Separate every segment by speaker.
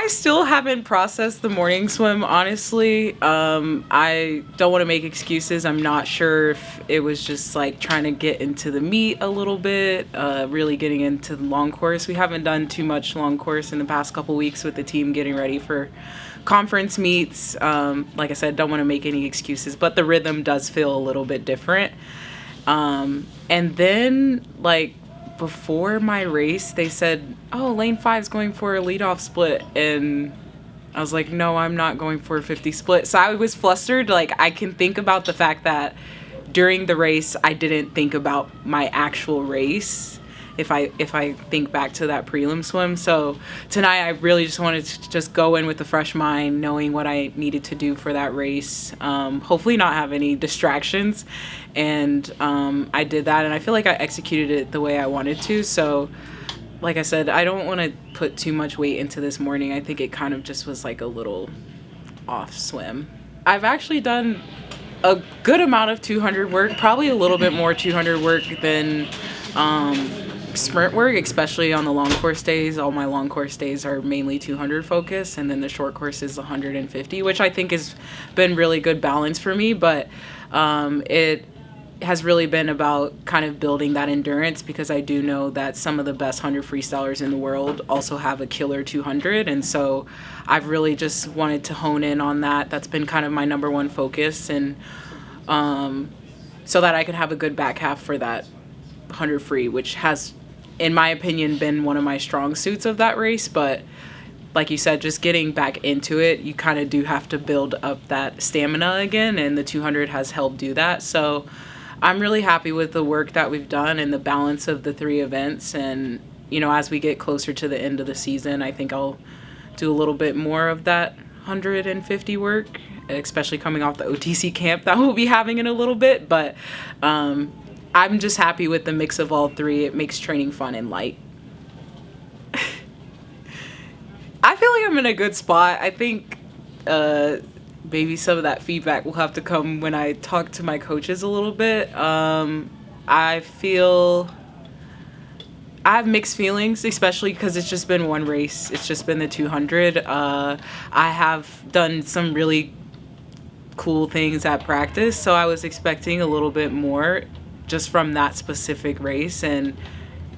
Speaker 1: I still haven't processed the morning swim, honestly. I don't want to make excuses. I'm not sure if it was just like trying to get into the meet a little bit, really getting into the long course. We haven't done too much long course in the past couple weeks with the team getting ready for conference meets. Like I said, don't want to make any excuses, but the rhythm does feel a little bit different. And then, like, before my race, they said, oh, lane 5 is going for a leadoff split. And I was like, no, I'm not going for a 50 split. So I was flustered. Like, I can think about the fact that during the race, I didn't think about my actual race. If I think back to that prelim swim. So tonight I really just wanted to just go in with a fresh mind, knowing what I needed to do for that race. Hopefully not have any distractions. And I did that, and I feel like I executed it the way I wanted to. So like I said, I don't want to put too much weight into this morning. I think it kind of just was like a little off swim. I've actually done a good amount of 200 work, probably a little bit more 200 work than sprint work, especially on the long course days. All my long course days are mainly 200 focus, and then the short course is 150, which I think has been really good balance for me. But it has really been about kind of building that endurance, because I do know that some of the best 100 freestylers in the world also have a killer 200, and so I've really just wanted to hone in on that. That's been kind of my number one focus, and so that I could have a good back half for that 100 free, which has, in my opinion, been one of my strong suits of that race. But like you said, just getting back into it, you kind of do have to build up that stamina again, and the 200 has helped do that. So I'm really happy with the work that we've done and the balance of the 3 events. And, you know, as we get closer to the end of the season, I think I'll do a little bit more of that 150 work, especially coming off the OTC camp that we'll be having in a little bit. But I'm just happy with the mix of all 3. It makes training fun and light. I feel like I'm in a good spot. I think maybe some of that feedback will have to come when I talk to my coaches a little bit. I feel I have mixed feelings, especially because it's just been one race. It's just been the 200. I have done some really cool things at practice, so I was expecting a little bit more just from that specific race. And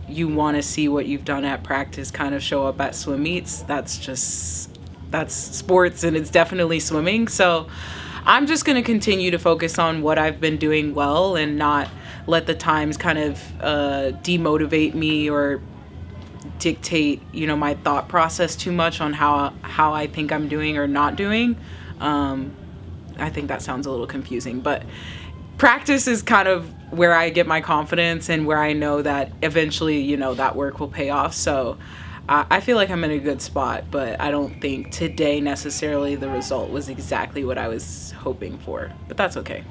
Speaker 1: you want to see what you've done at practice kind of show up at swim meets. That's sports, and it's definitely swimming. So I'm just going to continue to focus on what I've been doing well and not let the times kind of demotivate me or dictate, you know, my thought process too much on how I think I'm doing or not doing. I think that sounds a little confusing, but practice is kind of where I get my confidence and where I know that eventually, you know, that work will pay off. So I feel like I'm in a good spot, but I don't think today necessarily the result was exactly what I was hoping for, but that's okay.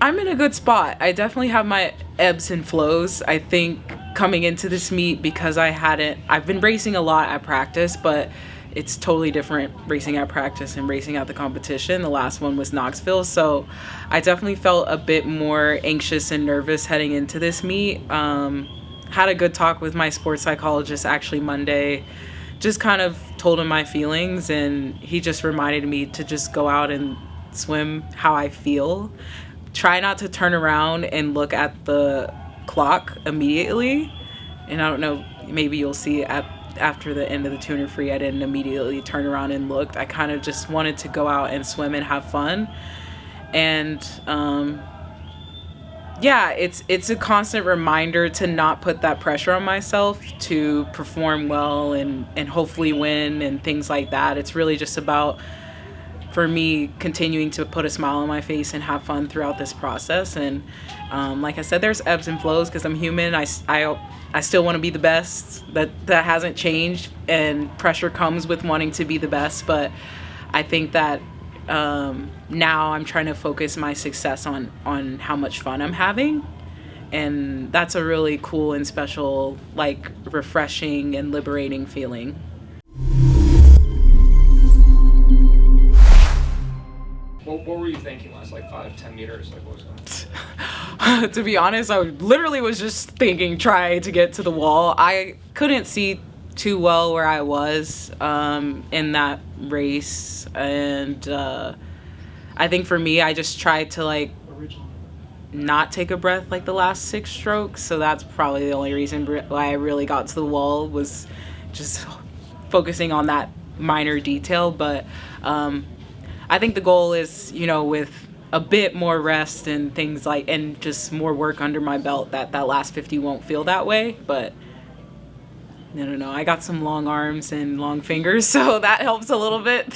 Speaker 1: I'm in a good spot. I definitely have my ebbs and flows. I think coming into this meet, because I've been racing a lot at practice, but it's totally different racing at practice and racing at the competition. The last one was Knoxville, so I definitely felt a bit more anxious and nervous heading into this meet. Had a good talk with my sports psychologist actually Monday, just kind of told him my feelings, and he just reminded me to just go out and swim how I feel. Try not to turn around and look at the clock immediately. And I don't know, maybe you'll see after the end of the 200 free, I didn't immediately turn around and looked. I kind of just wanted to go out and swim and have fun. And yeah, it's a constant reminder to not put that pressure on myself to perform well and hopefully win and things like that. It's really just about, for me, continuing to put a smile on my face and have fun throughout this process. And like I said, there's ebbs and flows because I'm human. I still want to be the best. That hasn't changed, and pressure comes with wanting to be the best. But I think that now I'm trying to focus my success on how much fun I'm having. And that's a really cool and special, like, refreshing and liberating feeling.
Speaker 2: What were you thinking last, like 5-10 meters? Like, what was going on?
Speaker 1: To be honest, I literally was just thinking, try to get to the wall. I couldn't see too well where I was in that race, and I think for me, I just tried to like not take a breath like the last 6 strokes. So that's probably the only reason why I really got to the wall, was just focusing on that minor detail. But I think the goal is, with a bit more rest and things like, and just more work under my belt, that last 50 won't feel that way. But I don't know. I got some long arms and long fingers, so that helps a little bit.